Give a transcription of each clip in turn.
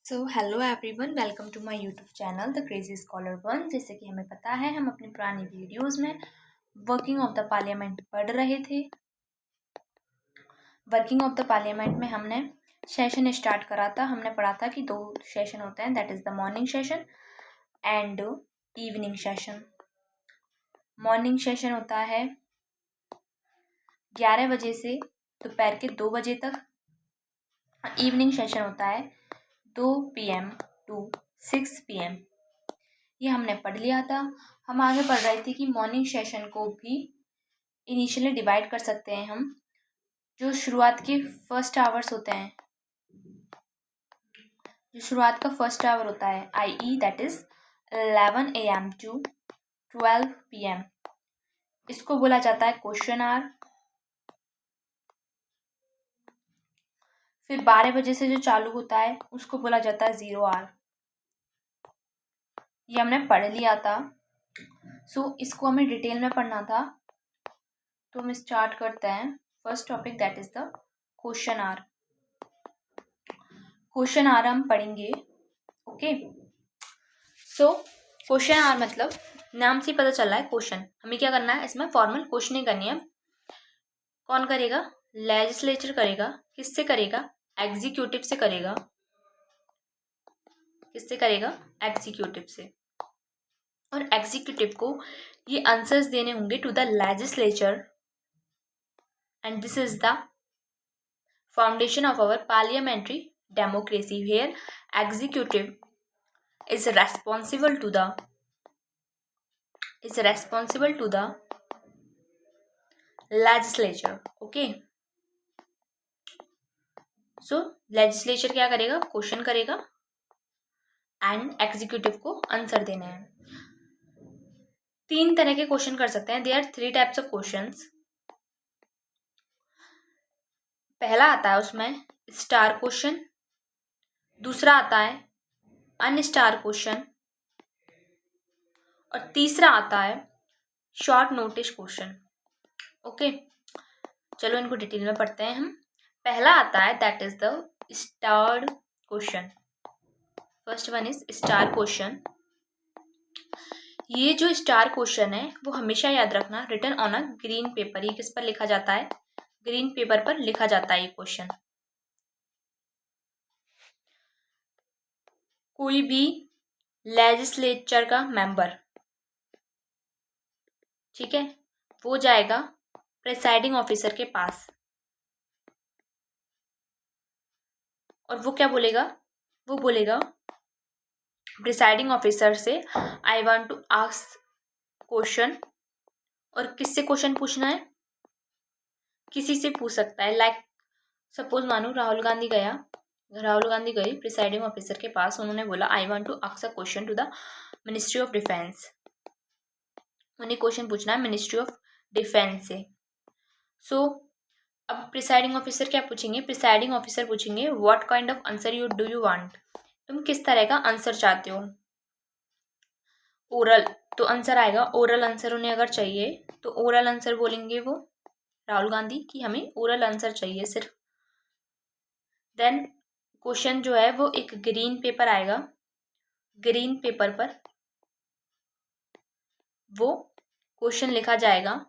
So hello everyone, welcome to my YouTube channel the crazy scholar one. जैसे कि हमें पता है, हम अपनी पुरानी वीडियोस में वर्किंग ऑफ द पार्लियामेंट पढ़ रहे थे। वर्किंग ऑफ द पार्लियामेंट में हमने सेशन स्टार्ट करा था। हमने पढ़ा था कि दो सेशन होते हैं, that is the morning session and evening session. Morning session होता है 11 बजे से दोपहर के 2 बजे तक। इवनिंग सेशन होता है 2 PM टू 6 PM। ये हमने पढ़ लिया था। हम आगे पढ़ रहे थे कि मॉर्निंग सेशन को भी इनिशियली डिवाइड कर सकते हैं हम। जो शुरुआत के फर्स्ट आवर्स होते हैं, जो शुरुआत का फर्स्ट आवर होता है i.e. That is 11 AM to 12 PM, इसको बोला जाता है क्वेश्चन आवर। फिर 12 बजे से जो चालू होता है उसको बोला जाता है जीरो आवर। ये हमने पढ़ लिया था। सो इसको हमें डिटेल में पढ़ना था, तो हम स्टार्ट करते हैं first topic, that is the question hour. Question hour हम पढ़ेंगे। ओके, सो क्वेश्चन आवर मतलब नाम से पता चल रहा है क्वेश्चन। हमें क्या करना है, इसमें फॉर्मल क्वेश्चनिंग करनी है। कौन करेगा? लेजिस्लेचर करेगा। किससे करेगा? एग्जीक्यूटिव से करेगा। किससे करेगा? एग्जीक्यूटिव से। और एग्जीक्यूटिव को ये आंसर्स देने होंगे to the legislature, and this is the foundation of our parliamentary democracy, where executive is responsible to the legislature. Okay, so legislature क्या करेगा? क्वेश्चन करेगा एंड एग्जीक्यूटिव को आंसर देना है। 3 तरह के क्वेश्चन कर सकते हैं। There are 3 types of questions. पहला आता है उसमें स्टार क्वेश्चन, दूसरा आता है अनस्टार क्वेश्चन, और तीसरा आता है शॉर्ट नोटिस क्वेश्चन। ओके, चलो इनको डिटेल में पढ़ते हैं हम। पहला आता है that is the starred question. First one is star question. ये जो स्टार क्वेश्चन है वो हमेशा याद रखना, written on a green paper. ये किस पर लिखा जाता है? ग्रीन पेपर पर लिखा जाता है ये क्वेश्चन। कोई भी लेजिस्लेचर का मेंबर, ठीक है, वो जाएगा प्रिसाइडिंग ऑफिसर के पास, और वो क्या बोलेगा? वो बोलेगा प्रिसाइडिंग ऑफिसर से, I want to ask question. और किससे क्वेश्चन पूछना है? किसी से पूछ सकता है। लाइक सपोज मानो राहुल गांधी गई प्रिसाइडिंग ऑफिसर के पास। उन्होंने बोला I want to ask a question to the ministry of defence. उन्हें क्वेश्चन पूछना है मिनिस्ट्री ऑफ डिफेंस से। सो अब प्रिसाइडिंग ऑफिसर क्या पूछेंगे? प्रिसाइडिंग ऑफिसर पूछेंगे what kind of answer you do you want. तुम किस तरह का आंसर चाहते हो? ओरल, तो आंसर आएगा ओरल आंसर। उन्हें अगर चाहिए तो ओरल आंसर बोलेंगे वो राहुल गांधी कि हमें ओरल आंसर चाहिए सिर्फ। देन क्वेश्चन जो है वो एक ग्रीन पेपर आएगा। ग्रीन पेपर पर वो क्वेश्चन लिखा जाएगा,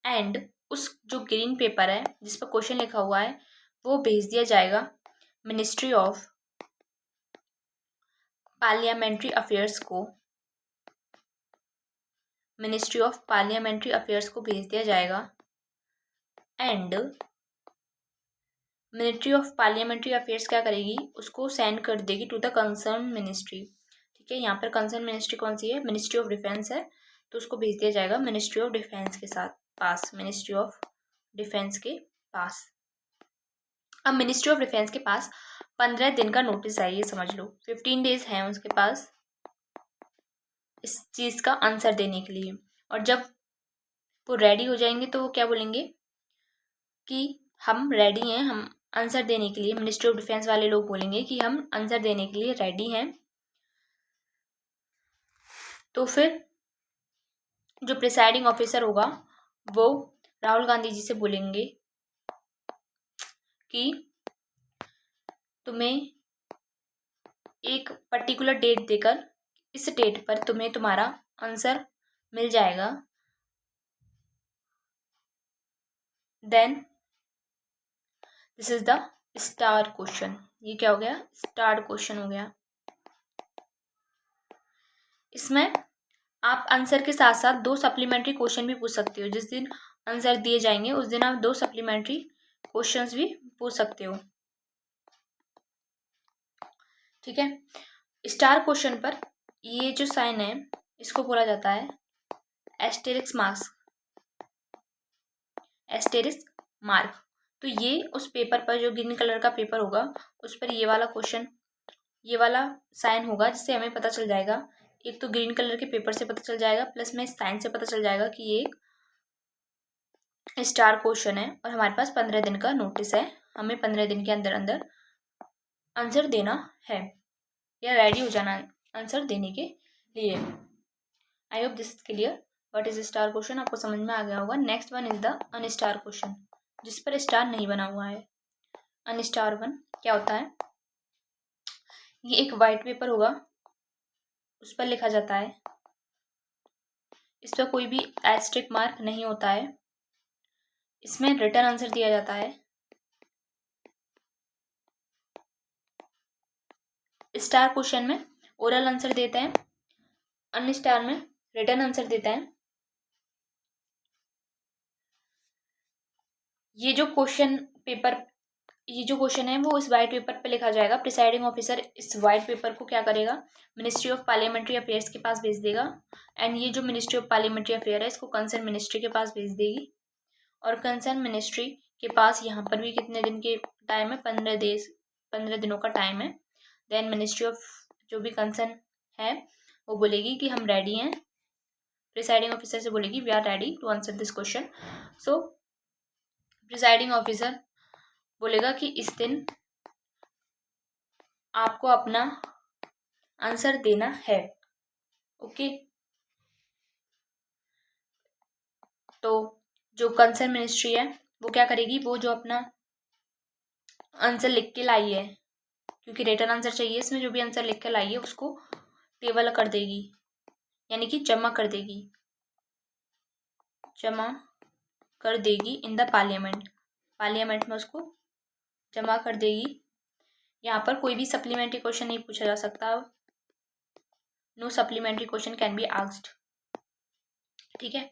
एंड उस जो ग्रीन पेपर है जिस पर क्वेश्चन लिखा हुआ है वो भेज दिया जाएगा मिनिस्ट्री ऑफ पार्लियामेंट्री अफेयर्स को। मिनिस्ट्री ऑफ पार्लियामेंट्री अफेयर्स को भेज दिया जाएगा, and ministry of parliamentary affairs क्या करेगी? उसको सेंड कर देगी टू द कंसर्न मिनिस्ट्री। ठीक है, यहाँ पर कंसर्न मिनिस्ट्री कौन सी है? मिनिस्ट्री ऑफ डिफेंस है, तो उसको भेज दिया जाएगा मिनिस्ट्री ऑफ डिफेंस के साथ पास। मिनिस्ट्री ऑफ डिफेंस के पास। अब मिनिस्ट्री ऑफ डिफेंस के पास 15 दिन का नोटिस है, ये समझ लो 15 डेज हैं उसके पास इस चीज़ का आंसर देने के लिए। और जब वो रेडी हो जाएंगे तो वो क्या बोलेंगे कि हम रेडी हैं, हम आंसर देने के लिए। मिनिस्ट्री ऑफ डिफेंस वाले लोग बोलेंगे कि हम आंसर देने के लिए रेडी हैं। तो फिर जो प्रिसाइडिंग ऑफिसर होगा वो राहुल गांधी जी से बोलेंगे कि तुम्हें एक पर्टिकुलर डेट देकर इस डेट पर तुम्हें तुम्हारा आंसर मिल जाएगा, then this is the star question. ये क्या हो गया? स्टार क्वेश्चन हो गया। इसमें आप आंसर के साथ साथ 2 सप्लीमेंट्री क्वेश्चन भी पूछ सकते हो। जिस दिन आंसर दिए जाएंगे उस दिन आप 2 सप्लीमेंट्री क्वेश्चंस भी पूछ सकते हो। ठीक है। स्टार क्वेश्चन पर ये जो साइन है इसको बोला जाता है एस्टेरिस्क मार्क्स, एस्टेरिस्क मार्क। तो ये उस पेपर पर, जो ग्रीन कलर का पेपर होगा, उस पर ये वाला क्वेश्चन, ये वाला साइन होगा, जिससे हमें पता चल जाएगा। एक तो ग्रीन कलर के पेपर से पता चल जाएगा, प्लस में साइन से पता चल जाएगा कि ये एक स्टार क्वेश्चन है और हमारे पास 15 दिन का नोटिस है। हमें 15 दिन के अंदर अंदर आंसर देना है या रेडी हो जाना है आंसर देने के लिए। I hope this is clear. What is star question आपको समझ में आ गया होगा। Next one is the unstar question, जिस पर स्टार नहीं बना हुआ है। अनस्टार वन क्या होता है? ये एक वाइट पेपर होगा, उस पर लिखा जाता है। इस पर कोई भी एस्टेरिस्क मार्क नहीं होता है। इसमें रिटर्न आंसर दिया जाता है। स्टार क्वेश्चन में ओरल आंसर देते हैं, अनस्टार में रिटर्न आंसर देते हैं। ये जो क्वेश्चन है वो इस वाइट पेपर पे लिखा जाएगा। प्रिसाइडिंग ऑफिसर इस वाइट पेपर को क्या करेगा? मिनिस्ट्री ऑफ पार्लियामेंट्री अफेयर्स के पास भेज देगा। एंड ये जो मिनिस्ट्री ऑफ पार्लियामेंट्री अफेयर है इसको कंसर्न मिनिस्ट्री के पास भेज देगी। और कंसर्न मिनिस्ट्री के पास यहाँ पर भी कितने दिन के टाइम है? 15 दिनों का टाइम है। देन मिनिस्ट्री ऑफ जो भी कंसर्न है वो बोलेगी कि हम रेडी हैं। प्रिसाइडिंग ऑफिसर से बोलेगी we are ready to answer this question. So presiding officer बोलेगा कि इस दिन आपको अपना आंसर देना है। ओके। तो जो कंसर्न मिनिस्ट्री है वो क्या करेगी? वो जो अपना आंसर लिख के लाई है, क्योंकि रिटर्न आंसर चाहिए, इसमें जो भी आंसर लिख के लाई है उसको टेबल कर देगी, यानी कि जमा कर देगी, जमा कर देगी इन द पार्लियामेंट में उसको जमा कर देगी। यहाँ पर कोई भी सप्लीमेंट्री क्वेश्चन नहीं पूछा जा सकता। No supplementary question can be asked. ठीक है।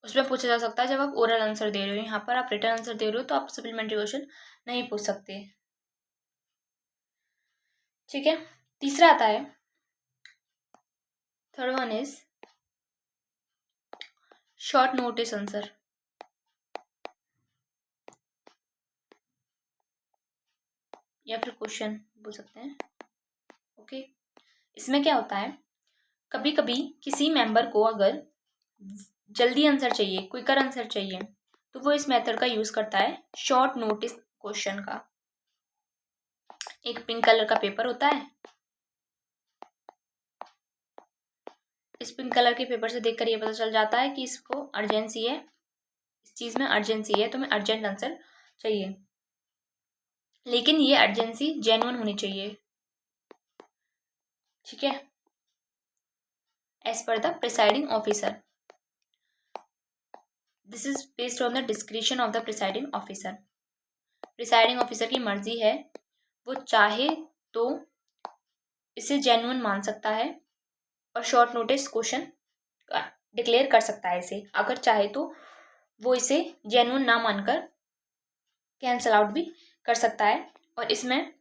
उसमें पूछा जा सकता है जब आप ओरल आंसर दे रहे हो। यहाँ पर आप रिटर्न आंसर दे रहे हो तो आप सप्लीमेंट्री क्वेश्चन नहीं पूछ सकते। ठीक है। तीसरा आता है, third one is short notice answer या फिर क्वेश्चन बोल सकते हैं। ओके। इसमें क्या होता है, कभी कभी किसी मेंबर को अगर जल्दी आंसर चाहिए, क्विकर आंसर चाहिए, तो वो इस मेथड का यूज करता है, शॉर्ट नोटिस क्वेश्चन का। एक पिंक कलर का पेपर होता है। इस पिंक कलर के पेपर से देखकर ये पता चल जाता है कि इसको अर्जेंसी है, इस चीज में अर्जेंसी है, तुम्हें अर्जेंट आंसर चाहिए। लेकिन ये अर्जेंसी जेन्युइन होनी चाहिए। ठीक है। As per the presiding officer, this is based on the discretion of the presiding officer. Presiding officer की मर्जी है, वो चाहे तो इसे जेन्युइन मान सकता है और शॉर्ट नोटिस क्वेश्चन डिक्लेयर कर सकता है इसे। अगर चाहे तो वो इसे जेन्युइन ना मानकर कैंसल आउट भी कर सकता है। और इसमें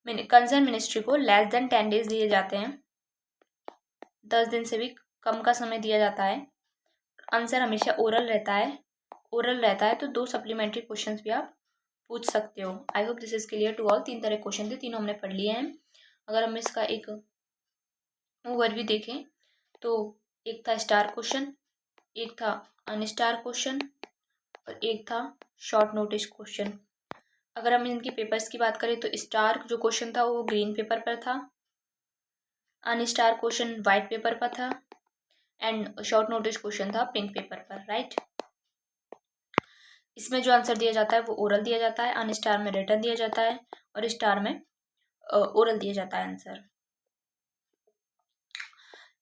कंसर्न मिनिस्ट्री को लेस देन 10 डेज दिए जाते हैं, 10 दिन से भी कम का समय दिया जाता है। आंसर हमेशा ओरल रहता है तो 2 सप्लीमेंट्री क्वेश्चन भी आप पूछ सकते हो। I hope this is clear to all. 3 तरह क्वेश्चन थे, तीनों हमने पढ़ लिए हैं। अगर हम इसका एक ओवरव्यू देखें तो एक था स्टार क्वेश्चन, एक था अनस्टार क्वेश्चन और एक था शॉर्ट नोटिस क्वेश्चन। अगर हम इनके पेपर्स की बात करें तो स्टार जो क्वेश्चन था वो ग्रीन पेपर पर था, अनस्टार क्वेश्चन वाइट पेपर पर था एंड शॉर्ट नोटिस क्वेश्चन था पिंक पेपर पर। राइट। इसमें जो आंसर दिया जाता है वो ओरल दिया जाता है, अनस्टार में रिटर्न दिया जाता है और स्टार में ओरल दिया जाता है आंसर।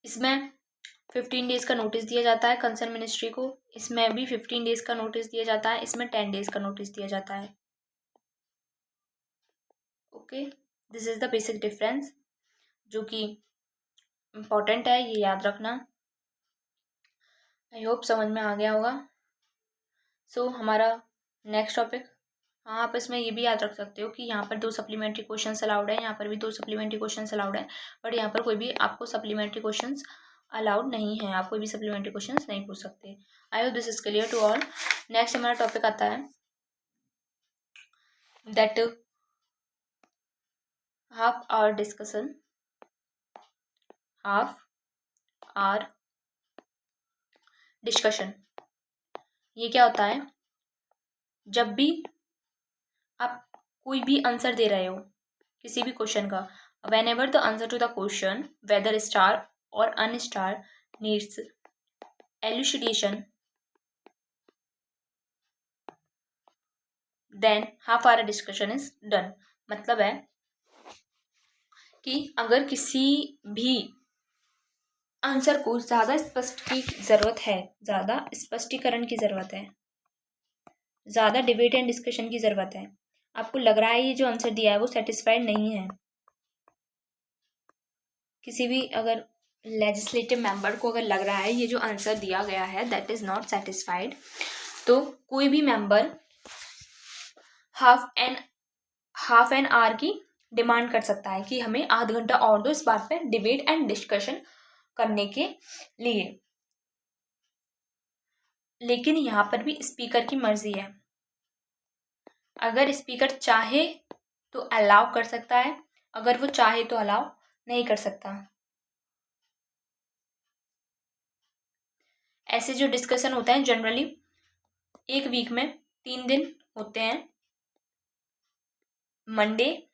इसमें 15 डेज का नोटिस दिया जाता है कंसर्न मिनिस्ट्री को, इसमें भी 15 डेज का नोटिस दिया जाता है, इसमें 10 डेज का नोटिस दिया जाता है। Okay, this is the basic difference जो कि इम्पॉर्टेंट है, ये याद रखना। आई होप समझ में आ गया होगा। सो हमारा नेक्स्ट टॉपिक, हाँ आप इसमें ये भी याद रख सकते हो कि यहाँ पर 2 सप्लीमेंट्री क्वेश्चंस अलाउड है, यहाँ पर भी 2 सप्लीमेंट्री क्वेश्चंस अलाउड है, बट यहाँ पर कोई भी आपको सप्लीमेंट्री क्वेश्चंस अलाउड नहीं है, आप कोई भी सप्लीमेंट्री क्वेश्चंस नहीं पूछ सकते। I hope this is clear to all. Next हमारा टॉपिक आता है that half hour discussion, half hour discussion. ये क्या होता है, जब भी आप कोई भी आंसर दे रहे हो किसी भी क्वेश्चन का, whenever the answer to the question whether star और unstar needs elucidation, then half hour discussion is done. मतलब है कि अगर किसी भी आंसर को ज़्यादा स्पष्ट की ज़रूरत है, ज़्यादा स्पष्टीकरण की ज़रूरत है, ज़्यादा डिबेट एंड डिस्कशन की ज़रूरत है, आपको लग रहा है ये जो आंसर दिया है वो सेटिस्फाइड नहीं है, किसी भी अगर लेजिस्लेटिव मेंबर को अगर लग रहा है ये जो आंसर दिया गया है दैट इज़ नॉट सेटिस्फाइड, तो कोई भी मेंबर हाफ एन आवर की डिमांड कर सकता है कि हमें आधा घंटा और दो इस बात पे डिबेट एंड डिस्कशन करने के लिए। लेकिन यहाँ पर भी स्पीकर की मर्जी है, अगर स्पीकर चाहे तो अलाउ कर सकता है, अगर वो चाहे तो अलाउ नहीं कर सकता। ऐसे जो डिस्कशन होते हैं जनरली एक वीक में 3 दिन होते हैं, मंडे,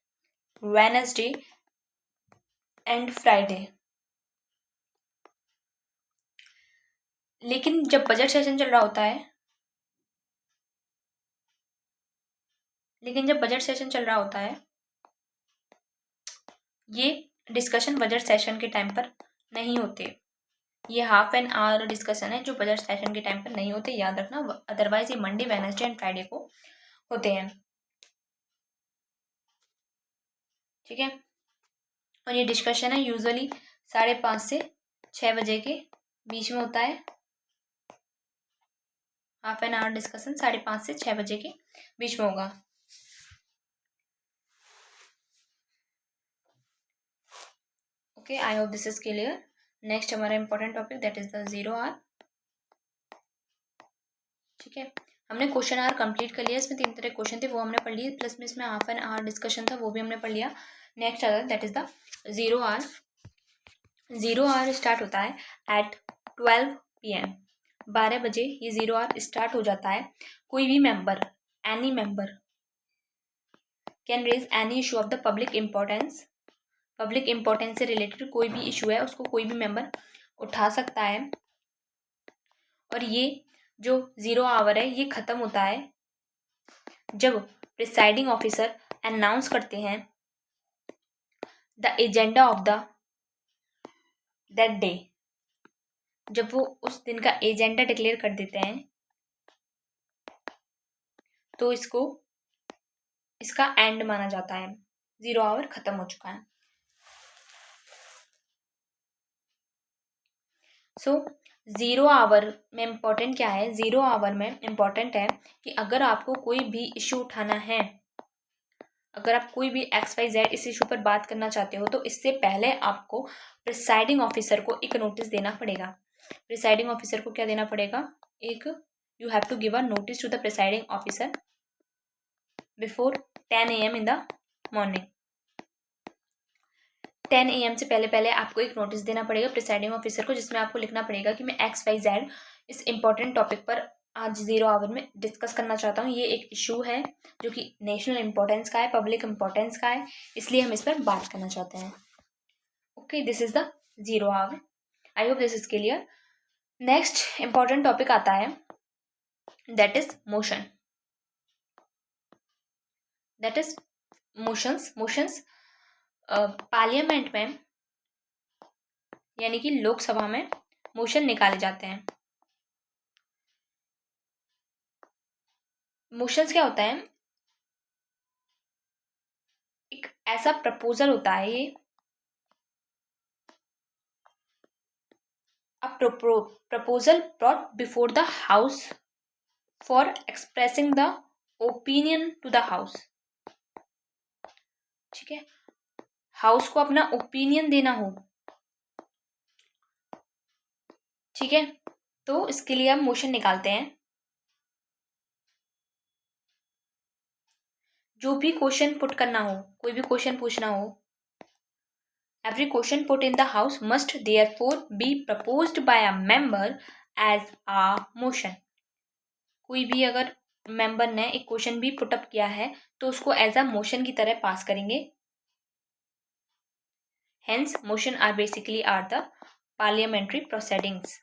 वेडनेसडे एंड फ्राइडे। लेकिन जब बजट सेशन चल रहा होता है, ये डिस्कशन बजट सेशन के टाइम पर नहीं होते, ये हाफ एन आवर डिस्कशन है जो बजट सेशन के टाइम पर नहीं होते, याद रखना। अदरवाइज ये मंडे, वेडनेसडे एंड फ्राइडे को होते हैं, ठीक है। और ये डिस्कशन है यूजुअली 5:30 से 6 बजे के बीच में होता है, हाफ एन आवर डिस्कशन 5:30 से 6 बजे के बीच में होगा। Okay, I hope this is clear. Next हमारा important topic that is the 0 hour, ठीक है। हमने क्वेश्चन आवर कंप्लीट कर लिया, इसमें 3 तरह के क्वेश्चन थे वो हमने पढ़ लिए, प्लस में इसमें हाफ एन आवर डिस्कशन था वो भी हमने पढ़ लिया। नेक्स्ट आता है that is the 0 hour. 0 hour start होता है एट 12 PM, 12 बजे ये 0 आवर स्टार्ट हो जाता है। कोई भी member, any member can raise any issue of the public importance, public importance से रिलेटेड कोई भी इशू है उसको कोई भी मेंबर उठा सकता है। और ये जो 0 आवर है ये ख़त्म होता है जब प्रिसाइडिंग ऑफिसर अनाउंस करते हैं the agenda of the that day, जब वो उस दिन का एजेंडा डिक्लेयर कर देते हैं तो इसका एंड माना जाता है, 0 आवर खत्म हो चुका है। सो 0 आवर में इम्पोर्टेंट क्या है, 0 आवर में इम्पोर्टेंट है कि अगर आपको कोई भी इशू उठाना है, अगर आप कोई भी XYZ इस इशू पर बात करना चाहते हो तो इससे पहले आपको प्रिसाइडिंग ऑफिसर को एक नोटिस देना पड़ेगा। प्रिसाइडिंग ऑफिसर को क्या देना पड़ेगा, एक you have to give a notice to the presiding officer before 10 AM in the morning. 10 AM से पहले आपको एक नोटिस देना पड़ेगा प्रिसाइडिंग ऑफिसर को, जिसमें आपको लिखना पड़ेगा कि मैं XYZ इस इम्पोर्टेंट टॉपिक पर आज 0 आवर में डिस्कस करना चाहता हूँ। ये एक इशू है जो कि नेशनल इम्पोर्टेंस का है, पब्लिक इम्पोर्टेंस का है, इसलिए हम इस पर बात करना चाहते हैं। Okay, this is the 0 hour. I hope this is clear. Next important topic आता है that is motion, that is motions. Parliament में यानी कि लोकसभा में मोशन निकाले जाते हैं। मोशंस क्या होता है? एक ऐसा प्रपोजल होता है ये, a proposal brought before the house for expressing the opinion to the house। ठीक है, हाउस को अपना ओपिनियन देना हो, ठीक है, तो इसके लिए हम मोशन निकालते हैं। जो भी क्वेश्चन पुट करना हो, कोई भी क्वेश्चन पूछना हो, every question put in the house must therefore be proposed by a member as a motion। कोई भी अगर मेंबर ने एक क्वेश्चन भी पुटअप किया है तो उसको एज अ मोशन की तरह पास करेंगे। Hence motion are basically are the parliamentary proceedings.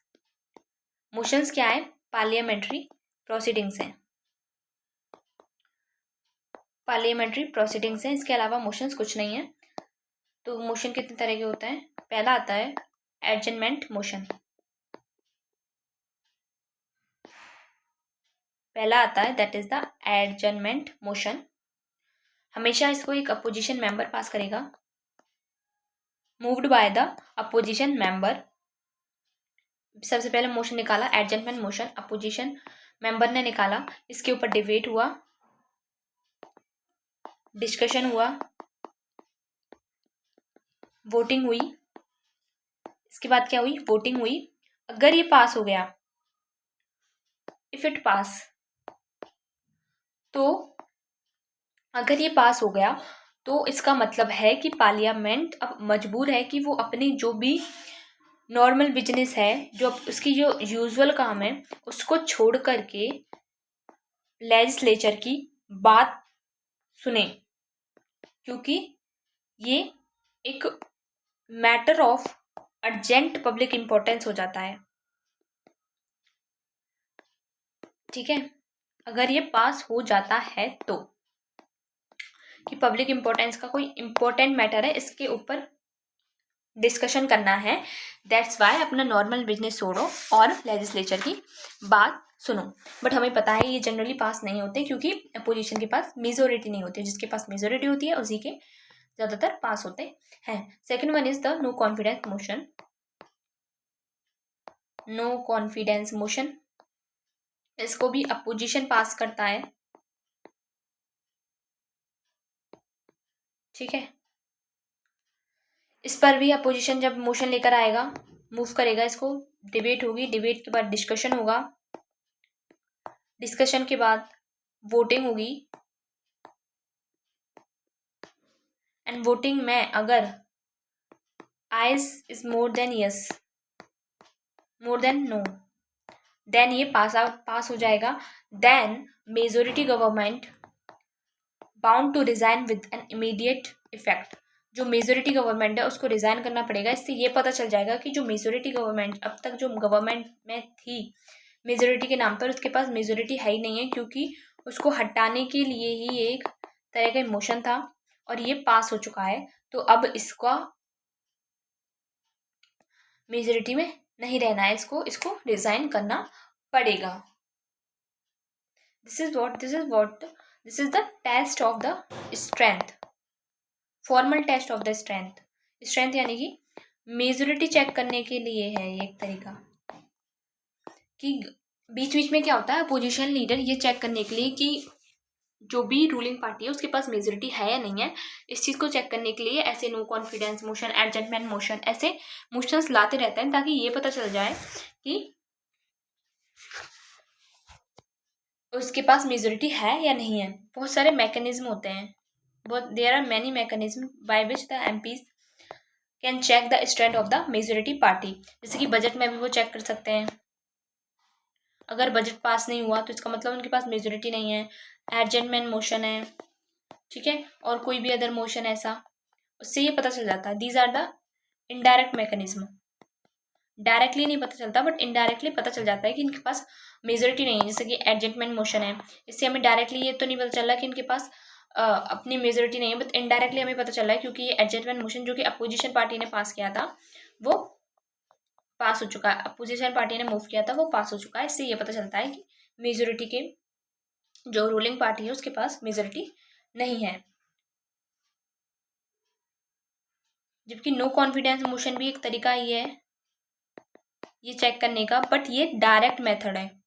Motions क्या है? पार्लियामेंट्री प्रोसीडिंग्स हैं, पार्लियामेंट्री प्रोसीडिंग्स हैं। इसके अलावा मोशंस कुछ नहीं है। तो मोशन कितने तरह के होते हैं? पहला आता है एडजर्नमेंट मोशन। पहला आता है that is the adjournment motion. हमेशा इसको एक अपोजिशन मेंबर पास करेगा, moved by the opposition member. सबसे पहले मोशन निकाला एडजर्नमेंट मोशन, अपोजिशन मेंबर ने निकाला, इसके ऊपर डिबेट हुआ, डिस्कशन हुआ, वोटिंग हुई। इसके बाद क्या हुई? वोटिंग हुई। अगर ये पास हो गया, इफ इट पास, तो अगर ये पास हो गया तो इसका मतलब है कि पार्लियामेंट अब मजबूर है कि वो अपनी जो भी नॉर्मल बिजनेस है, जो उसकी जो यूजुअल काम है, उसको छोड़ करके लेजिस्लेचर की बात सुने, क्योंकि ये एक matter of urgent public importance हो जाता है। ठीक है, अगर ये पास हो जाता है तो कि पब्लिक इंपॉर्टेंस का कोई इंपॉर्टेंट मैटर है, इसके ऊपर डिस्कशन करना है, दैट्स वाई अपना नॉर्मल बिजनेस छोड़ो और लेजिस्लेचर की बात सुनो। बट हमें पता है ये जनरली पास नहीं होते, क्योंकि अपोजिशन के पास मेजोरिटी नहीं होती। जिसके पास मेजोरिटी होती है उसी के ज़्यादातर पास होते हैं। Second one is the no confidence motion. No confidence motion, इसको भी अपोजिशन पास करता है। ठीक है, इस पर भी अपोजिशन जब मोशन लेकर आएगा, मूव करेगा, इसको डिबेट होगी, डिबेट के बाद डिस्कशन होगा, डिस्कशन के बाद वोटिंग होगी, एंड वोटिंग में अगर ayes is more than yes, more than no, then ये पास हो जाएगा। Then majority government bound to resign with an immediate effect. जो मेजोरिटी गवर्नमेंट है उसको रिजाइन करना पड़ेगा। इससे ये पता चल जाएगा कि जो मेजोरिटी गवर्नमेंट अब तक जो गवर्नमेंट में थी मेजोरिटी के नाम पर, उसके पास मेजोरिटी है ही नहीं है, क्योंकि उसको हटाने के लिए ही एक तरह का इमोशन था और ये पास हो चुका है। तो अब इसका मेजोरिटी में नहीं रहना है, इसको रिजाइन करना पड़ेगा। This is the test of the strength, formal test of the strength यानी कि मेजोरिटी चेक करने के लिए है ये एक तरीका। कि बीच बीच में क्या होता है, अपोजिशन लीडर ये चेक करने के लिए कि जो भी रूलिंग पार्टी है उसके पास मेजोरिटी है या नहीं है, इस चीज़ को चेक करने के लिए ऐसे no confidence motion, adjustment motion, ऐसे मोशंस लाते रहते हैं, ताकि ये पता चल जाए कि उसके पास मेजोरिटी है या नहीं है। बहुत सारे मैकेनिज्म होते हैं, there are many mechanism by which the MPs can check the strength of the majority party. जैसे कि बजट में भी वो चेक कर सकते हैं, अगर बजट पास नहीं हुआ तो इसका मतलब उनके पास मेजोरिटी नहीं है। एडजस्टमेंट मोशन है, ठीक है, और कोई भी अदर मोशन ऐसा, उससे ये पता चल जाता है। These are the indirect mechanism. Directly नहीं पता चलता, बट इनडायरेक्टली पता चल जाता है कि इनके पास मेजोरिटी नहीं है। जैसे कि एडजस्टमेंट मोशन है, इससे हमें डायरेक्टली ये तो नहीं पता चल रहा कि इनके पास अपनी मेजोरिटी नहीं है, बट इनडायरेक्टली हमें पता चल रहा है, क्योंकि ये एडजस्टमेंट मोशन जो कि अपोजिशन पार्टी ने पास किया था वो पास हो चुका है, अपोजिशन पार्टी ने मूव किया था वो पास हो चुका है। इससे ये पता चलता है कि मेजोरिटी के जो रूलिंग पार्टी है उसके पास मेजोरिटी नहीं है। जबकि नो कॉन्फिडेंस मोशन भी एक तरीका ही है ये चेक करने का, बट ये डायरेक्ट मेथड है,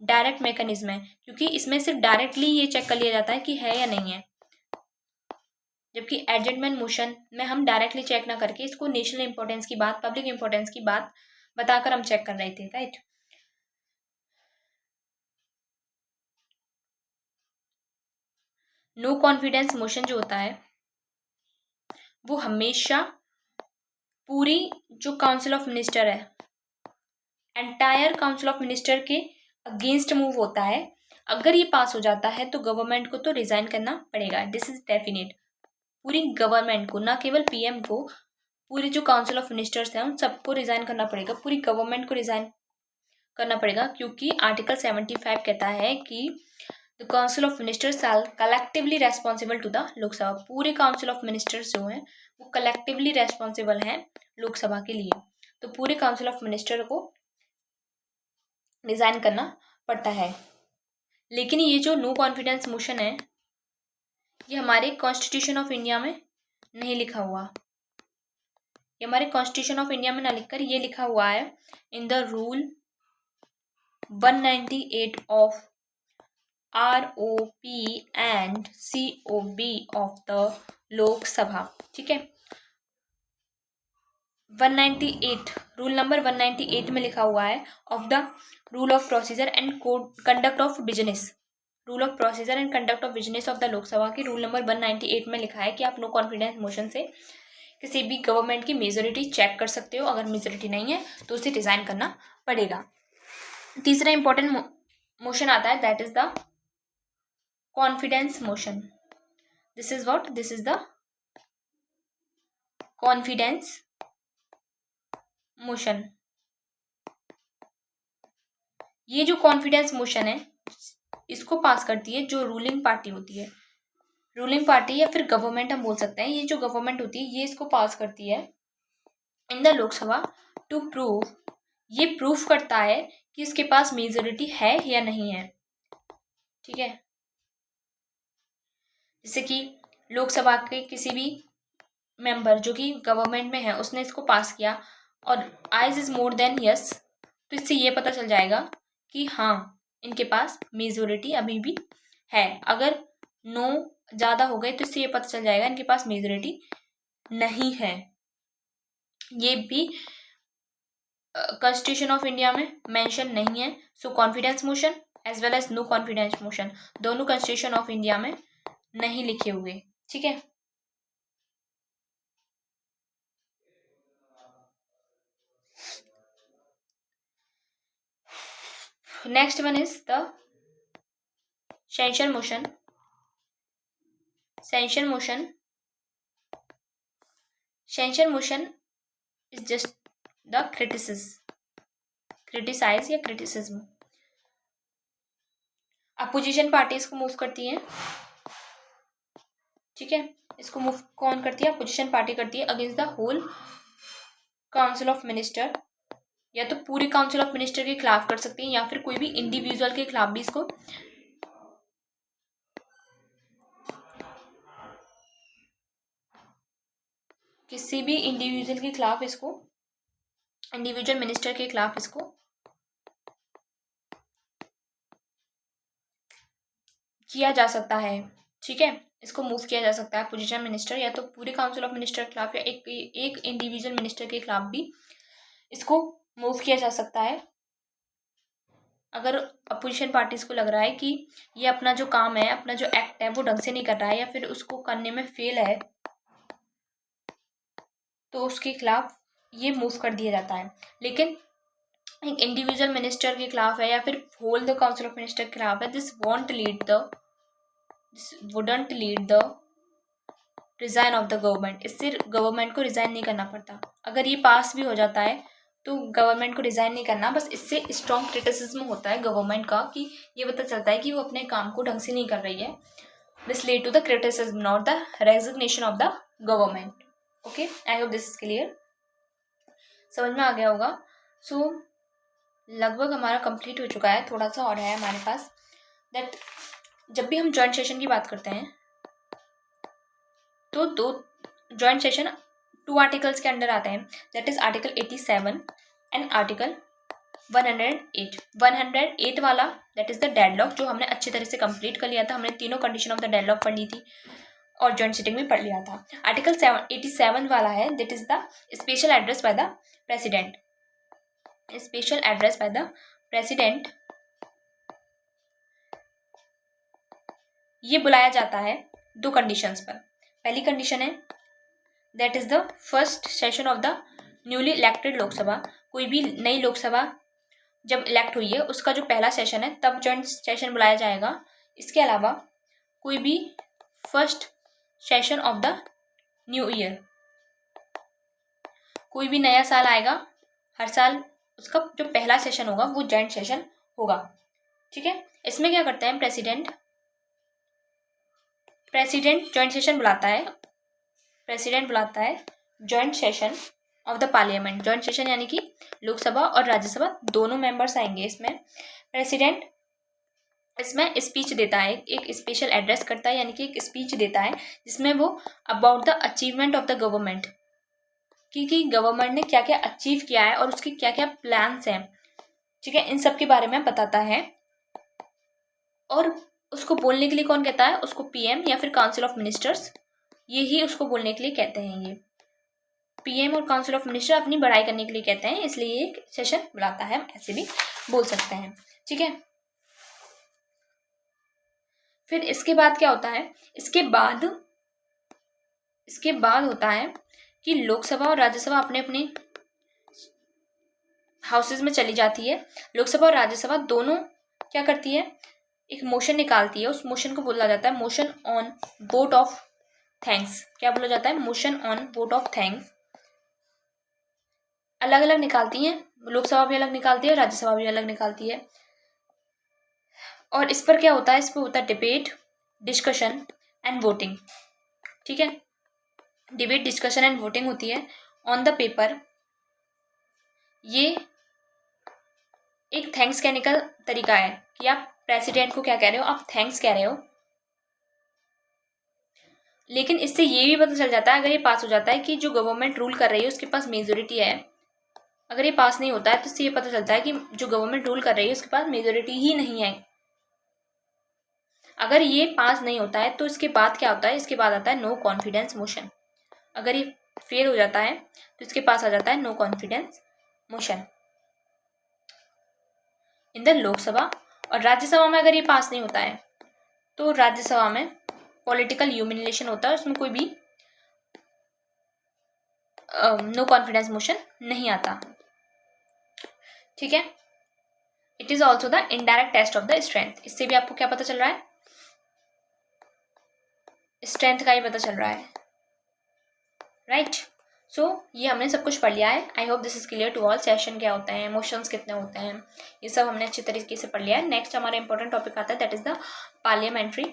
डायरेक्ट मैकेनिज्म है, क्योंकि इसमें सिर्फ डायरेक्टली ये चेक कर लिया जाता है कि है या नहीं है। जबकि एडजमेंट मोशन में हम डायरेक्टली चेक ना करके इसको नेशनल इंपॉर्टेंस की बात, पब्लिक इंपॉर्टेंस की बात बताकर हम चेक कर रहे थे, राइट। नो कॉन्फिडेंस मोशन जो होता है वो हमेशा पूरी जो काउंसिल ऑफ मिनिस्टर है, एंटायर काउंसिल ऑफ मिनिस्टर के अगेंस्ट मूव होता है। अगर ये पास हो जाता है तो गवर्नमेंट को तो रिजाइन करना पड़ेगा, दिस इज डेफिनेट। पूरी गवर्नमेंट को, ना केवल पीएम को, पूरी जो काउंसिल ऑफ मिनिस्टर्स हैं उन सबको रिजाइन करना पड़ेगा, पूरी गवर्नमेंट को रिजाइन करना पड़ेगा, क्योंकि आर्टिकल 75 कहता है कि the council of ministers shall collectively responsible to the Lok Sabha. पूरे काउंसिल ऑफ मिनिस्टर्स जो हैं वो कलेक्टिवली रेस्पॉन्सिबल हैं लोकसभा के लिए, तो पूरे काउंसिल ऑफ मिनिस्टर को रिजाइन करना पड़ता है। लेकिन ये जो नो कॉन्फिडेंस मोशन है ये हमारे कॉन्स्टिट्यूशन ऑफ इंडिया में नहीं लिखा हुआ, ये हमारे कॉन्स्टिट्यूशन ऑफ इंडिया में ना लिखकर ये लिखा हुआ है in the rule 198 of ROP and COB of the Lok Sabha, ठीक है। 198 रूल नंबर 198 में लिखा हुआ है of the rule of procedure and conduct of business, rule of procedure and conduct of business of the Lok Sabha की रूल नंबर 198 में लिखा है कि आप नो कॉन्फिडेंस मोशन से किसी भी गवर्नमेंट की मेजोरिटी चेक कर सकते हो, अगर मेजोरिटी नहीं है तो उसे रिजाइन करना पड़ेगा। तीसरा इंपॉर्टेंट मोशन आता है, that is the confidence motion. This is what, this is the confidence motion. ये जो कॉन्फिडेंस मोशन है इसको पास करती है जो रूलिंग पार्टी होती है, रूलिंग पार्टी या फिर गवर्नमेंट हम बोल सकते हैं। ये जो गवर्नमेंट होती है ये इसको पास करती है in the Lok Sabha to prove, ये प्रूफ करता है कि इसके पास मेजोरिटी है या नहीं है, ठीक है। जैसे कि लोकसभा के किसी भी मेंबर जो कि गवर्नमेंट में है उसने इसको पास किया और eyes is more than yes, तो इससे ये पता चल जाएगा कि हाँ इनके पास मेजोरिटी अभी भी है। अगर नो ज़्यादा हो गए तो इससे ये पता चल जाएगा इनके पास मेजोरिटी नहीं है। ये भी कॉन्स्टिट्यूशन ऑफ इंडिया में मेंशन नहीं है। So confidence motion as well as no confidence motion दोनों कॉन्स्टिट्यूशन ऑफ इंडिया में नहीं लिखे हुए, ठीक है। Next one is the censure motion. Censure motion, censure motion is just the criticise या क्रिटिसिज्म। अपोजिशन पार्टी इसको मूव करती है, ठीक है। इसको मूव कौन करती है, अपोजिशन पार्टी करती है against the whole council of minister, या तो पूरे काउंसिल ऑफ मिनिस्टर के खिलाफ कर सकती है या फिर कोई भी इंडिविजुअल के खिलाफ भी इसको किसी भी इंडिविजुअल के खिलाफ इसको, इंडिविजुअल मिनिस्टर के खिलाफ इसको किया जा सकता है, ठीक है। इसको मूव किया जा सकता है अपोजिशन मिनिस्टर या तो पूरे काउंसिल ऑफ मिनिस्टर के खिलाफ या एक इंडिविजुअल मिनिस्टर के खिलाफ भी इसको मूव किया जा सकता है। अगर अपोजिशन पार्टीज को लग रहा है कि ये अपना जो काम है, अपना जो एक्ट है वो ढंग से नहीं कर रहा है या फिर उसको करने में फेल है, तो उसके खिलाफ ये मूव कर दिया जाता है। लेकिन एक इंडिविजुअल मिनिस्टर के खिलाफ है या फिर whole the council of minister के खिलाफ है, this wouldn't lead the resign of the government. इससे गवर्नमेंट को रिजाइन नहीं करना पड़ता। अगर ये पास भी हो जाता है तो गवर्नमेंट को रिजाइन नहीं करना, बस इससे स्ट्रॉन्ग क्रिटिसिज्म होता है गवर्नमेंट का कि ये पता चलता है कि वो अपने काम को ढंग से नहीं कर रही है। This lead to the criticism not the resignation of the government. Okay, I hope this is clear. समझ में आ गया होगा। सो लगभग हमारा कंप्लीट हो चुका है, थोड़ा सा और है हमारे पास। दैट जब भी हम जॉइंट सेशन की बात करते हैं तो दो जॉइंट सेशन 2 आर्टिकल्स के अंडर आते हैं, that is article 87 and article 108। 108 वाला दैट इज द डेडलॉक, जो हमने अच्छी तरह से कंप्लीट कर लिया था। हमने तीनों कंडीशन ऑफ द डेडलॉक पढ़ ली थी और जॉइंट सिटिंग भी पढ़ लिया था। आर्टिकल 87 वाला है that is the special address by the president. Special address by the president ये बुलाया जाता है 2 कंडीशंस पर। पहली कंडीशन है that is the first session of the newly elected Lok Sabha. कोई भी नई लोकसभा जब इलेक्ट हुई है उसका जो पहला सेशन है तब जॉइंट सेशन बुलाया जाएगा। इसके अलावा कोई भी first session of the new year, कोई भी नया साल आएगा हर साल, उसका जो पहला सेशन होगा वो जॉइंट सेशन होगा। ठीक है, इसमें क्या करते हैं प्रेसिडेंट जॉइंट सेशन बुलाता है। प्रेसिडेंट बुलाता है joint session of the parliament. Joint session यानी कि लोकसभा और राज्यसभा दोनों मेंबर्स आएंगे इसमें। प्रेसिडेंट इसमें स्पीच देता है, एक स्पेशल एड्रेस करता है, यानी कि एक स्पीच देता है जिसमें वो about the achievement of the government, कि गवर्नमेंट ने क्या क्या अचीव किया है और उसके क्या क्या प्लान्स हैं, ठीक है, इन सब के बारे में बताता है। और उसको बोलने के लिए कौन कहता है? उसको पीएम या फिर काउंसिल ऑफ मिनिस्टर्स, ये ही उसको बोलने के लिए कहते हैं। ये पीएम और काउंसिल ऑफ मिनिस्टर अपनी बड़ाई करने के लिए कहते हैं, इसलिए एक सेशन बुलाता है, हम ऐसे भी बोल सकते हैं। ठीक है, फिर इसके बाद क्या होता है? इसके बाद होता है कि लोकसभा और राज्यसभा अपने अपने हाउसेज में चली जाती है। लोकसभा और राज्यसभा दोनों क्या करती है? एक मोशन निकालती है। उस मोशन को बोला जाता है motion on vote of thanks. क्या बोला जाता है? Motion on vote of thanks. अलग अलग निकालती हैं, लोकसभा भी अलग निकालती है, राज्यसभा भी अलग निकालती है। और इस पर क्या होता है? इस पर होता है डिबेट, डिस्कशन एंड वोटिंग। ठीक है, डिबेट, डिस्कशन एंड वोटिंग होती है ऑन द पेपर। ये एक थैंक्स कहने का तरीका है कि आप प्रेसिडेंट को क्या कह रहे हो? आप थैंक्स कह रहे हो। लेकिन इससे ये भी पता चल जाता है, अगर ये पास हो जाता है, कि जो गवर्नमेंट रूल कर रही है उसके पास मेजोरिटी है। अगर ये पास नहीं होता है तो इससे ये पता चलता है कि जो गवर्नमेंट रूल कर रही है उसके पास मेजोरिटी ही नहीं है। अगर ये पास नहीं होता है तो इसके बाद क्या होता है? इसके बाद आता है नो कॉन्फिडेंस मोशन। अगर ये फेल हो जाता है तो इसके पास आ जाता है no confidence motion in the Lok Sabha. और राज्यसभा में अगर ये पास नहीं होता है तो राज्यसभा में पॉलिटिकल ह्यूमिलिएशन होता है, उसमें कोई भी नो कॉन्फिडेंस मोशन नहीं आता। ठीक है, it is also the indirect test of the strength. इससे भी आपको क्या पता चल रहा है? स्ट्रेंथ का ही पता चल रहा है, राइट। सो ये हमने सब कुछ पढ़ लिया है। I hope this is clear to all. Session क्या होते हैं, मोशंस कितने होते हैं, ये सब हमने अच्छी तरीके से पढ़ लिया है। नेक्स्ट हमारा इंपॉर्टेंट टॉपिक आता है, that is the parliamentary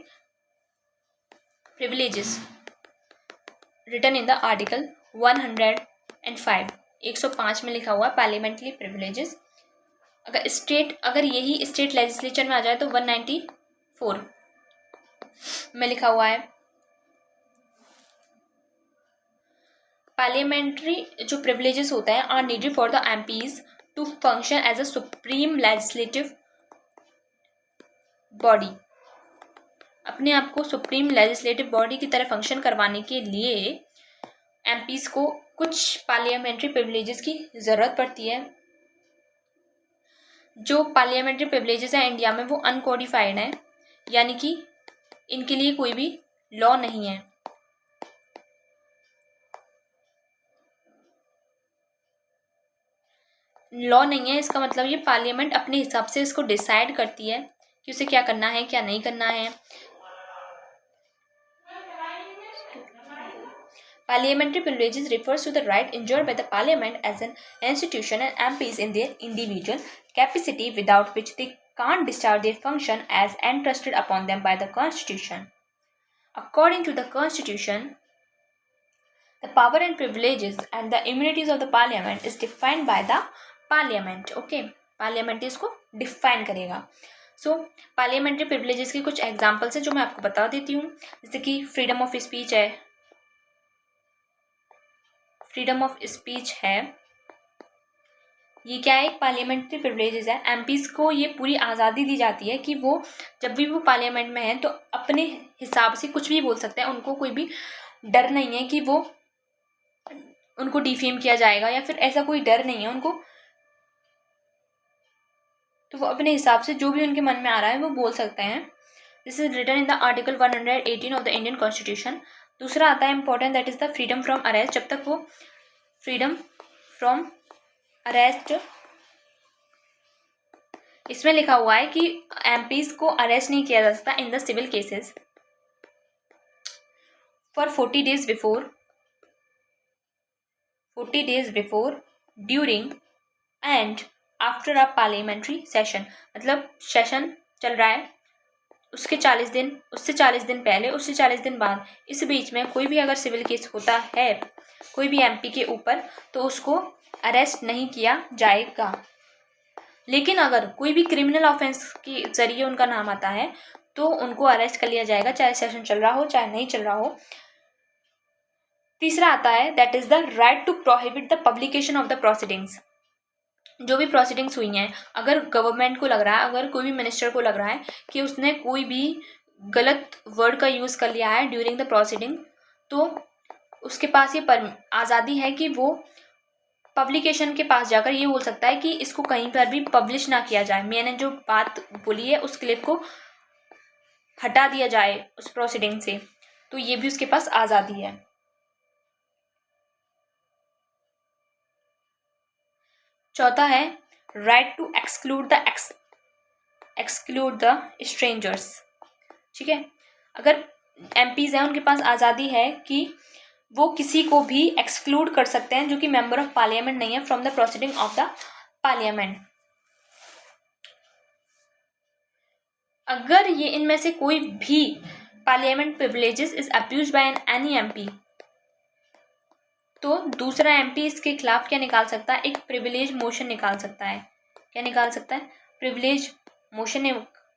privileges written in the article 105। 105 में लिखा हुआ है पार्लियामेंट्री प्रिविलेजेस। अगर यही स्टेट लेजिस्लेचर में आ जाए तो 194 में लिखा हुआ है। पार्लियामेंट्री जो प्रिविलेजेस होते हैं are needed for the MPs to function as a supreme legislative body. अपने आप को सुप्रीम लेजिस्लेटिव बॉडी की तरह फंक्शन करवाने के लिए एमपीज को कुछ पार्लियामेंट्री प्रिविलेजेस की ज़रूरत पड़ती है। जो पार्लियामेंट्री प्रिविलेजेस हैं इंडिया में वो अनकोडिफाइड हैं, यानी कि इनके लिए कोई भी लॉ नहीं है। लॉ नहीं है इसका मतलब ये पार्लियामेंट अपने हिसाब से इसको डिसाइड करती है कि उसे क्या करना है, क्या नहीं करना है। Parliamentary privileges refers to the right enjoyed by the parliament as an institution and MPs in their individual capacity without which they can't discharge their function as entrusted upon them by the constitution. According to the constitution, The power and privileges and the immunities of the parliament is defined by the parliament. Okay, parliament इसको define करेगा. सो parliamentary privileges के कुछ examples हैं जो मैं आपको बता देती हूँ. जैसे कि फ्रीडम ऑफ स्पीच है, फ्रीडम ऑफ स्पीच है. ये क्या है? एक पार्लियामेंट्री प्रिविलेजेस है. एमपीज को ये पूरी आज़ादी दी जाती है कि वो जब भी वो पार्लियामेंट में है तो अपने हिसाब से कुछ भी बोल सकते हैं. उनको कोई भी डर नहीं है कि वो उनको डिफेम किया जाएगा या फिर ऐसा कोई डर नहीं है उनको. तो वो अपने हिसाब से जो भी उनके मन में आ रहा है वो बोल सकते हैं. This is written in the article 118 of the Indian constitution. दूसरा आता है important, that is the freedom from arrest. जब तक वो फ्रीडम फ्रॉम अरेस्ट, इसमें लिखा हुआ है कि एमपीज को अरेस्ट नहीं किया जा सकता in the civil cases for 40 days before during and after a parliamentary session. मतलब सेशन चल रहा है उसके 40 दिन, उससे 40 दिन पहले, उससे 40 दिन बाद, इस बीच में कोई भी अगर सिविल केस होता है कोई भी एमपी के ऊपर तो उसको अरेस्ट नहीं किया जाएगा. लेकिन अगर कोई भी क्रिमिनल ऑफेंस के जरिए उनका नाम आता है तो उनको अरेस्ट कर लिया जाएगा, चाहे सेशन चल रहा हो चाहे नहीं चल रहा हो. तीसरा आता है that is the right to prohibit the publication of the proceedings. जो भी प्रोसीडिंग्स हुई हैं, अगर गवर्नमेंट को लग रहा है, अगर कोई भी मिनिस्टर को लग रहा है कि उसने कोई भी गलत वर्ड का यूज़ कर लिया है ड्यूरिंग द प्रोसीडिंग, तो उसके पास ये आज़ादी है कि वो पब्लिकेशन के पास जाकर ये बोल सकता है कि इसको कहीं पर भी पब्लिश ना किया जाए. मैंने जो बात बोली है उस क्लिप को हटा दिया जाए उस प्रोसीडिंग से. तो ये भी उसके पास आज़ादी है. चौथा है right to exclude the strangers. ठीक है, अगर एमपीज हैं उनके पास आज़ादी है कि वो किसी को भी एक्सक्लूड कर सकते हैं जो कि मेंबर ऑफ पार्लियामेंट नहीं है from the proceeding of the parliament. अगर ये इनमें से कोई भी parliament privileges is abused by any MP तो दूसरा एमपी इसके खिलाफ क्या निकाल सकता है? एक प्रिविलेज मोशन निकाल सकता है. क्या निकाल सकता है? प्रिविलेज मोशन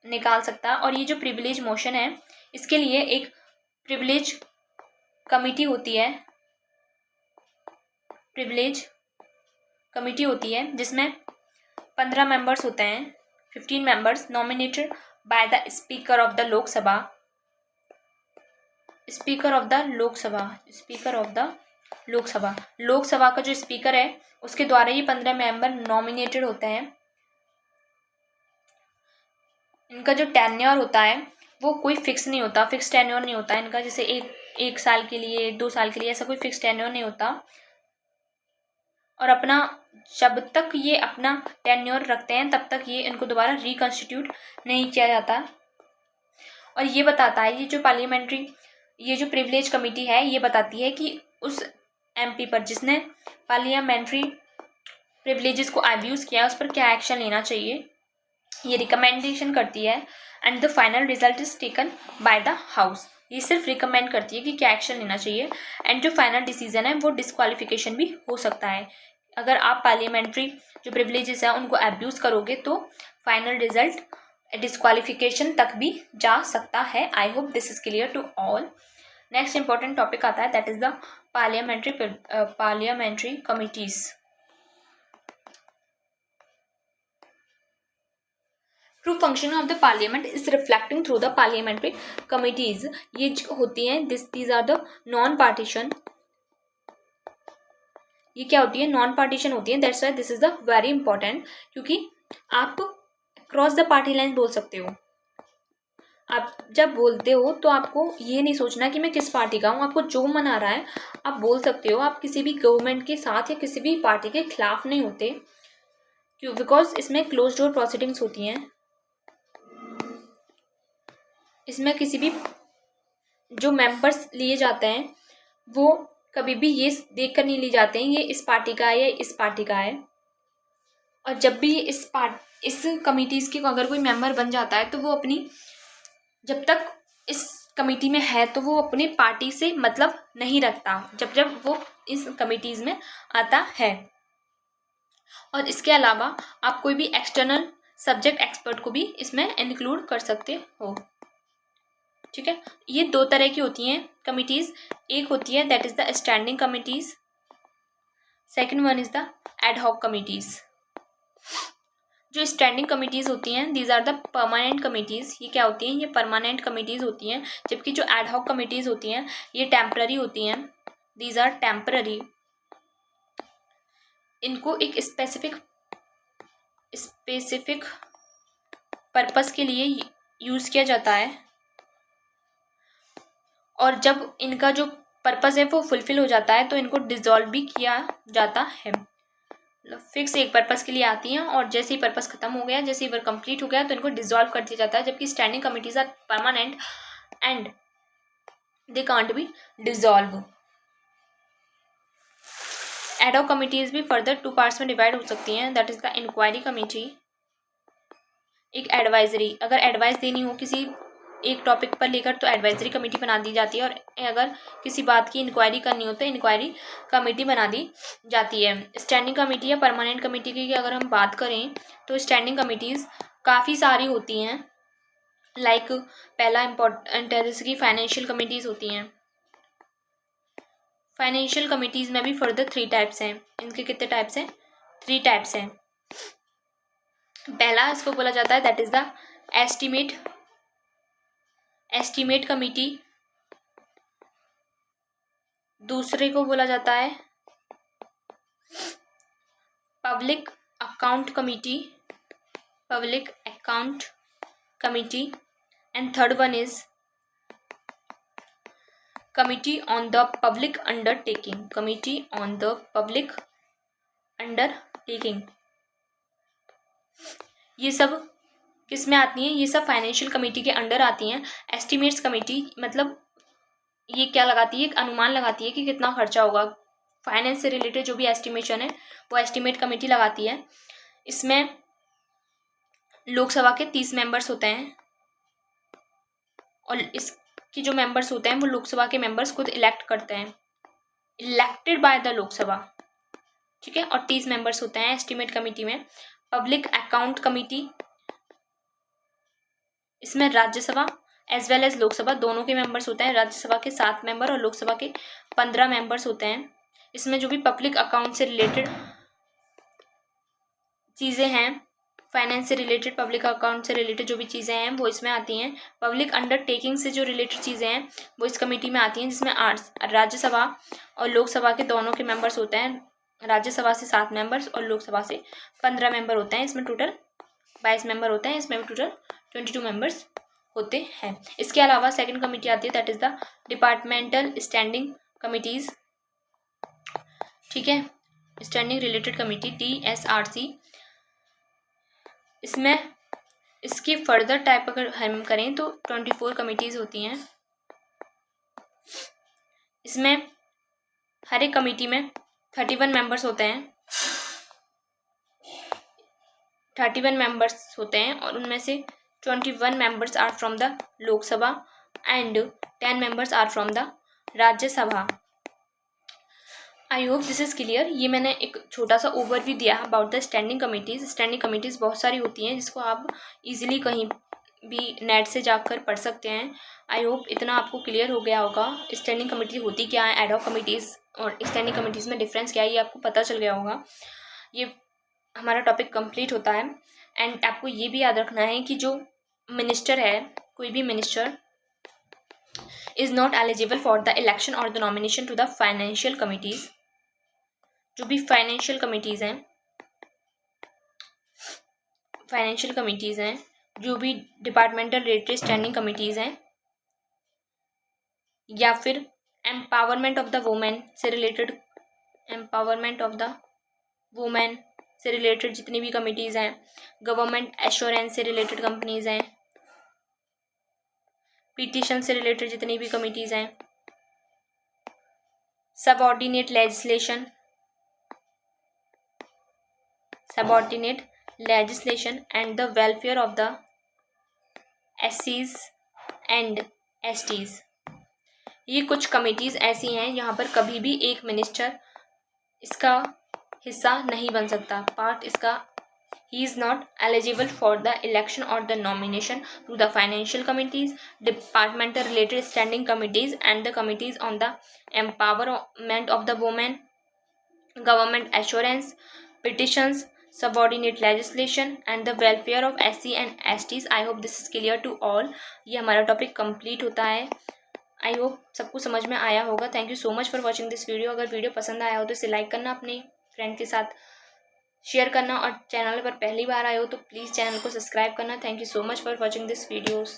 निकाल सकता है. और ये जो प्रिविलेज मोशन है इसके लिए एक प्रिविलेज कमिटी होती है, प्रिविलेज कमिटी होती है जिसमें 15 मेंबर्स होते हैं, 15 members nominated by the speaker of the Lok Sabha. Lok Sabha का जो स्पीकर है उसके द्वारा ये 15 मेंबर नॉमिनेटेड होते हैं. इनका जो टेन्योर होता है वो कोई फिक्स नहीं होता, फिक्स टेन्योर नहीं होता इनका. जैसे एक साल के लिए, 2 साल के लिए, ऐसा कोई फिक्स टेन्योर नहीं होता. और अपना जब तक ये अपना टेन्योर रखते हैं तब तक ये इनको दोबारा रिकॉन्स्टिट्यूट नहीं किया जाता. और ये बताता है ये जो प्रिविलेज कमेटी है ये बताती है कि उस एमपी पर जिसने पार्लियामेंट्री प्रिविलेजेस को अब्यूज़ किया उस पर क्या एक्शन लेना चाहिए. ये रिकमेंडेशन करती है and the final result is taken by the house. ये सिर्फ रिकमेंड करती है कि क्या एक्शन लेना चाहिए एंड जो फाइनल डिसीजन है वो डिस्क्वालिफिकेशन भी हो सकता है. अगर आप पार्लियामेंट्री जो प्रिविलेजेस हैं उनको अब्यूज़ करोगे तो फाइनल रिजल्ट डिस्क्वालिफिकेशन तक भी जा सकता है. I hope this is clear to all. Next important topic आता है that is the parliamentary committees. True function of the parliament is reflecting through the parliamentary committees. ये जो होती हैं these are the non partition. ये क्या होती है? नॉन पार्टीशन होती है. That's why this is the very important, क्योंकि आप क्रॉस द पार्टी लाइन बोल सकते हो. आप जब बोलते हो तो आपको ये नहीं सोचना कि मैं किस पार्टी का हूँ. आपको जो मन आ रहा है आप बोल सकते हो. आप किसी भी गवर्नमेंट के साथ या किसी भी पार्टी के खिलाफ नहीं होते, क्यों? बिकॉज इसमें क्लोज डोर प्रोसीडिंग्स होती हैं. इसमें किसी भी जो मेंबर्स लिए जाते हैं वो कभी भी ये देख कर नहीं लिए जाते हैं ये इस पार्टी का है या इस पार्टी का है. और जब भी इस कमिटीज़ के अगर कोई मेंबर बन जाता है तो वो अपनी जब तक इस कमेटी में है तो वो अपने पार्टी से मतलब नहीं रखता जब जब वो इस कमिटीज में आता है। और इसके अलावा आप कोई भी एक्सटर्नल सब्जेक्ट एक्सपर्ट को भी इसमें इंक्लूड कर सकते हो। ठीक है, ये दो तरह की होती हैं कमिटीज। एक होती है that is the standing committees, second one is the ad hoc committees. जो स्टैंडिंग कमिटीज होती हैं these are the permanent committees. ये क्या होती हैं, ये परमानेंट कमिटीज होती हैं। जबकि जो एड हॉक कमिटीज होती हैं ये टेम्पररी होती हैं, दीज आर टेम्पररी। इनको एक स्पेसिफिक पर्पस के लिए यूज किया जाता है, और जब इनका जो पर्पस है वो फुलफिल हो जाता है तो इनको डिसॉल्व भी किया जाता है। फिक्स एक पर्पस के लिए आती हैं और जैसे ही पर्पस खत्म हो गया, जैसे ही वर्क कंप्लीट हो गया तो इनको डिसॉल्व कर दिया जाता है। जबकि standing committees are permanent and they can't be dissolve. Ad hoc committees भी फर्दर 2 पार्ट्स में डिवाइड हो सकती हैं, that is the inquiry committee, एक एडवाइजरी। अगर एडवाइस देनी हो किसी एक टॉपिक पर लेकर तो एडवाइजरी कमेटी बना दी जाती है, और अगर किसी बात की इंक्वायरी करनी हो तो इंक्वायरी कमेटी बना दी जाती है। स्टैंडिंग कमेटी या परमानेंट कमेटी की अगर हम बात करें तो स्टैंडिंग कमेटीज़ काफ़ी सारी होती हैं। लाइक पहला इम्पोर्टेंट है जैसे कि फाइनेंशियल कमेटीज़ होती हैं। फाइनेंशियल कमेटीज़ में भी फर्दर 3 टाइप्स हैं। इनके कितने टाइप्स हैं, 3 टाइप्स हैं। पहला इसको बोला जाता है that is the estimate committee. दूसरे को बोला जाता है public account committee and third one is committee on the public undertaking. ये सब किस में आती हैं, ये सब फाइनेंशियल कमेटी के अंडर आती हैं। एस्टीमेट्स कमेटी मतलब ये क्या लगाती है, एक अनुमान लगाती है कि कितना खर्चा होगा। फाइनेंस से रिलेटेड जो भी एस्टिमेशन है वो एस्टीमेट कमेटी लगाती है। इसमें लोकसभा के 30 मेंबर्स होते हैं, और इसके जो मेंबर्स होते हैं वो लोकसभा के मेंबर्स खुद इलेक्ट करते हैं, इलेक्टेड बाय द लोकसभा। ठीक है, और 30 मेंबर्स होते हैं एस्टीमेट कमेटी में। पब्लिक अकाउंट कमेटी, इसमें Rajya Sabha as well as Lok Sabha दोनों के मेंबर्स होते हैं। राज्यसभा के 7 मेंबर और लोकसभा के 15 मेंबर्स होते हैं। इसमें जो भी पब्लिक अकाउंट से रिलेटेड चीज़ें हैं, फाइनेंस से रिलेटेड, पब्लिक अकाउंट से रिलेटेड जो भी चीज़ें हैं वो इसमें आती हैं। पब्लिक अंडरटेकिंग से जो रिलेटेड चीज़ें हैं वो इस कमेटी में आती हैं, जिसमें राज्यसभा और लोकसभा के दोनों के मेंबर्स होते हैं। राज्यसभा से 7 मेंबर्स और लोकसभा से 15 मेंबर होते हैं। इसमें टोटल 22 मेंबर होते हैं। इसमें भी टोटल 22 मेंबर्स होते हैं। इसके अलावा सेकंड कमेटी आती है that is the departmental standing committees. ठीक है, स्टैंडिंग रिलेटेड कमेटी DSRC। इसमें इसकी फर्दर टाइप अगर हम करें तो 24 कमिटीज़ होती हैं। इसमें हर एक कमेटी में 31 मेंबर्स होते हैं। 31 मेंबर्स होते हैं और उनमें से 21 members are from the Lok Sabha and 10 members are from the राज्य सभा। आई होप दिस इज़ क्लियर। ये मैंने एक छोटा सा ओवरव्यू दिया है about the standing committees. Standing committees बहुत सारी होती हैं जिसको आप इजीली कहीं भी नेट से जाकर पढ़ सकते हैं। आई होप इतना आपको क्लियर हो गया होगा। स्टैंडिंग कमेटी होती क्या है, एड हॉक कमिटीज़ और स्टैंडिंग कमिटीज़ में डिफरेंस क्या है, ये आपको पता चल गया होगा। ये हमारा टॉपिक कंप्लीट होता है। एंड आपको ये भी याद रखना है कि जो मिनिस्टर है, कोई भी minister is not eligible for the election और the nomination to the financial committees. जो भी फाइनेंशियल कमिटीज़ हैं, जो भी डिपार्टमेंटल रिलेटेड स्टैंडिंग कमिटीज़ हैं, या फिर एम्पावरमेंट ऑफ द वुमेन से रिलेटेड जितनी भी कमिटीज़ हैं, गवर्नमेंट एश्योरेंस से रिलेटेड कंपनीज़ हैं, पिटीशन से रिलेटेड जितनी भी कमिटीज़ हैं, subordinate legislation and the welfare of the SCs and STs. ये कुछ कमिटीज़ ऐसी हैं यहाँ पर कभी भी एक मिनिस्टर इसका हिस्सा नहीं बन सकता, पार्ट इसका। He is not eligible for the election or the nomination to the financial committees, departmental related standing committees, and the committees on the empowerment of the women, government assurance, petitions, subordinate legislation, and the welfare of SC and STs. I hope this is clear to all. ये हमारा topic complete होता है। I hope सबको समझ में आया होगा। Thank you so much for watching this video. अगर वीडियो पसंद आया हो तो इसे लाइक करना, अपने फ्रेंड के साथ शेयर करना, और चैनल पर पहली बार आए हो तो प्लीज़ चैनल को सब्सक्राइब करना। Thank you so much for watching this videos.